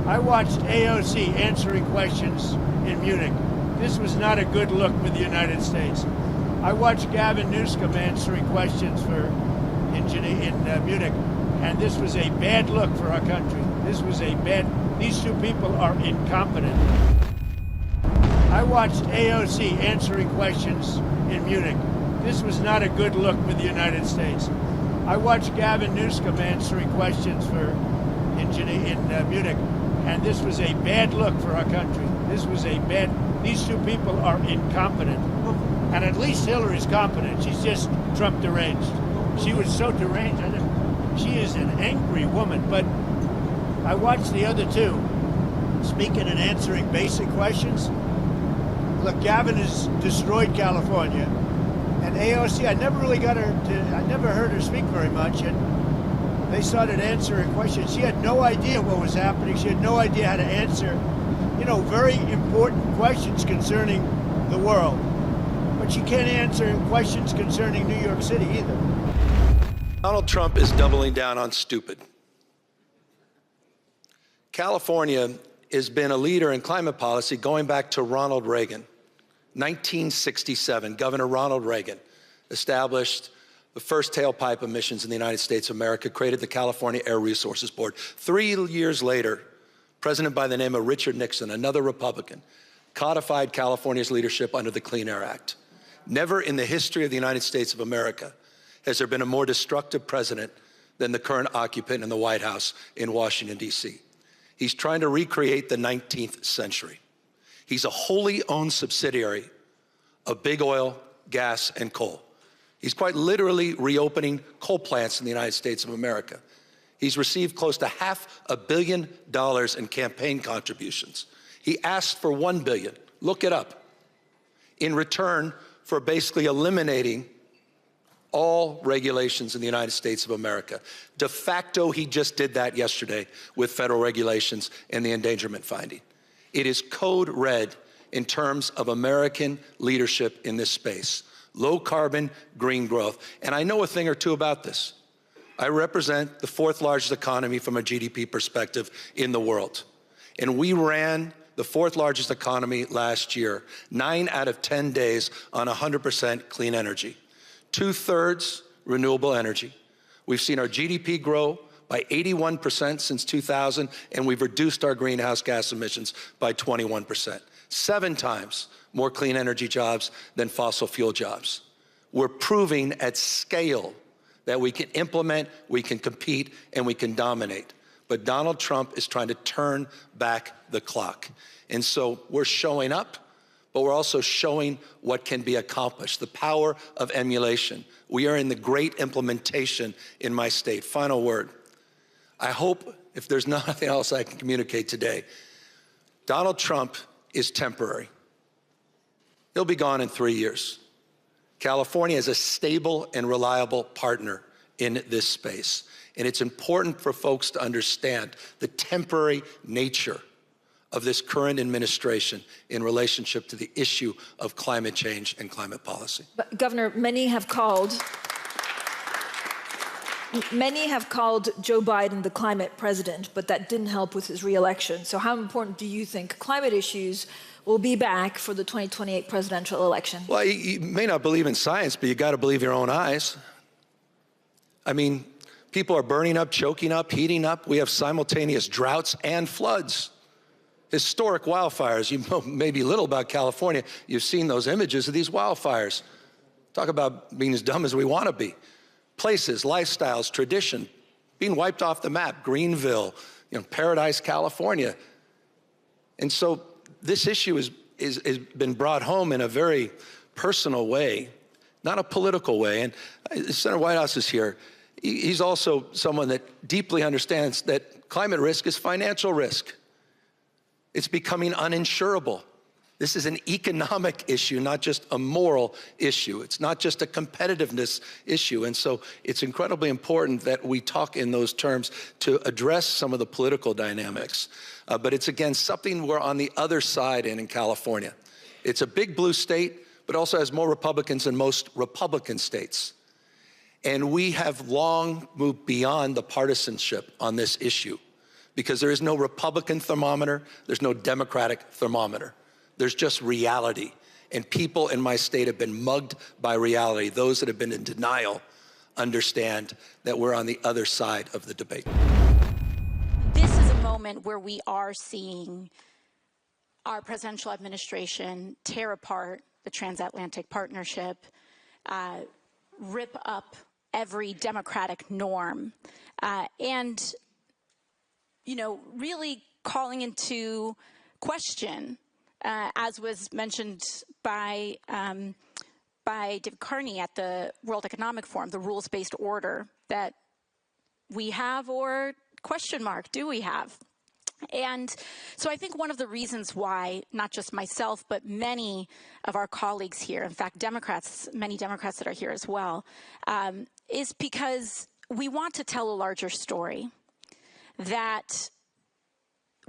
I watched AOC answering questions in Munich. This was not a good look for the United States. I watched Gavin Newsom answering questions in Munich, and this was a bad look for our country. These two people are incompetent. I watched AOC answering questions in Munich. This was not a good look for the United States. I watched Gavin Newsom answering questions in Munich, and this was a bad look for our country. These two people are incompetent. And at least Hillary's competent. She's just Trump deranged. She was so deranged. She is an angry woman. But I watched the other two speaking and answering basic questions. Look, Gavin has destroyed California. And AOC, I never heard her speak very much. And they started answering questions. She had no idea what was happening. She had no idea how to answer, very important questions concerning the world. But she can't answer questions concerning New York City either. Donald Trump is doubling down on stupid. California has been a leader in climate policy going back to Ronald Reagan. 1967, Governor Ronald Reagan established the first tailpipe emissions in the United States of America, created the California Air Resources Board. 3 years later, a president by the name of Richard Nixon, another Republican, codified California's leadership under the Clean Air Act. Never in the history of the United States of America has there been a more destructive president than the current occupant in the White House in Washington, D.C. He's trying to recreate the 19th century. He's a wholly owned subsidiary of big oil, gas, and coal. He's quite literally reopening coal plants in the United States of America. He's received close to $500 million in campaign contributions. He asked for $1 billion, look it up, in return for basically eliminating all regulations in the United States of America. De facto, he just did that yesterday with federal regulations and the endangerment finding. It is code red in terms of American leadership in this space. Low carbon, green growth. And I know a thing or two about this. I represent the fourth largest economy from a GDP perspective in the world. And we ran the fourth largest economy last year, 9 out of 10 days on 100% clean energy. 2/3 renewable energy. We've seen our GDP grow by 81% since 2000, and we've reduced our greenhouse gas emissions by 21%. 7 times more clean energy jobs than fossil fuel jobs. We're proving at scale that we can implement, we can compete, and we can dominate. But Donald Trump is trying to turn back the clock. And so we're showing up, but we're also showing what can be accomplished, the power of emulation. We are in the great implementation in my state. Final word. I hope, if there's nothing else I can communicate today, Donald Trump is temporary. He'll be gone in 3 years. California is a stable and reliable partner in this space. And it's important for folks to understand the temporary nature of this current administration in relationship to the issue of climate change and climate policy. But Governor, many have called Joe Biden the climate president, but that didn't help with his re-election. So how important do you think climate issues will be back for the 2028 presidential election? Well, you may not believe in science, but you got to believe your own eyes. I mean, people are burning up, choking up, heating up. We have simultaneous droughts and floods. Historic wildfires. You know maybe little about California. You've seen those images of these wildfires. Talk about being as dumb as we want to be. Places, lifestyles, tradition, being wiped off the map. Greenville, Paradise, California. And so this issue has been brought home in a very personal way, not a political way. And Senator Whitehouse is here. He's also someone that deeply understands that climate risk is financial risk. It's becoming uninsurable. This is an economic issue, not just a moral issue. It's not just a competitiveness issue. And so it's incredibly important that we talk in those terms to address some of the political dynamics. But it's, again, something we're on the other side in California. It's a big blue state, but also has more Republicans than most Republican states. And we have long moved beyond the partisanship on this issue. because there is no Republican thermometer, there's no Democratic thermometer. There's just reality. And people in my state have been mugged by reality. Those that have been in denial understand that we're on the other side of the debate. This is a moment where we are seeing our presidential administration tear apart the transatlantic partnership, rip up every democratic norm, and, you know, really calling into question, as was mentioned by David Carney at the World Economic Forum, the rules-based order that we have, or question mark, do we have? And so I think one of the reasons why, not just myself, but many of our colleagues here, in fact, Democrats, many Democrats that are here as well, is because we want to tell a larger story, that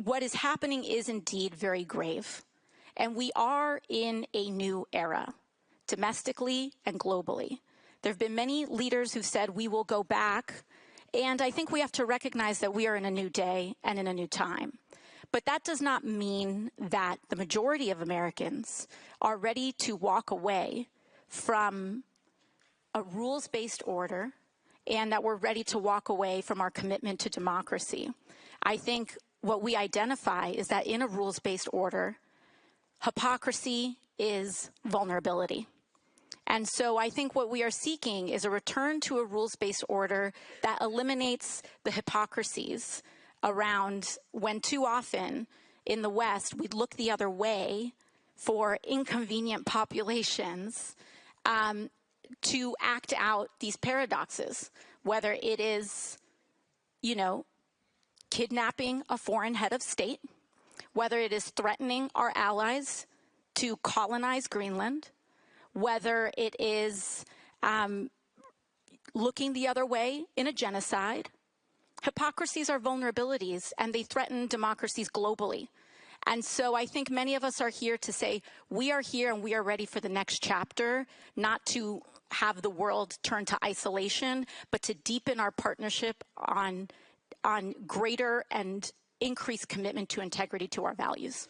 what is happening is indeed very grave. And we are in a new era, domestically and globally. There have been many leaders who've said we will go back. And I think we have to recognize that we are in a new day and in a new time. But that does not mean that the majority of Americans are ready to walk away from a rules-based order and that we're ready to walk away from our commitment to democracy. I think what we identify is that in a rules-based order, hypocrisy is vulnerability. And so I think what we are seeking is a return to a rules-based order that eliminates the hypocrisies around when too often in the West we look the other way for inconvenient populations to act out these paradoxes, whether it is, you know, kidnapping a foreign head of state, whether it is threatening our allies to colonize Greenland, whether it is looking the other way in a genocide. Hypocrisies are vulnerabilities, and they threaten democracies globally. And so I think many of us are here to say we are here and we are ready for the next chapter, not to have the world turn to isolation, but to deepen our partnership on greater and increased commitment to integrity to our values.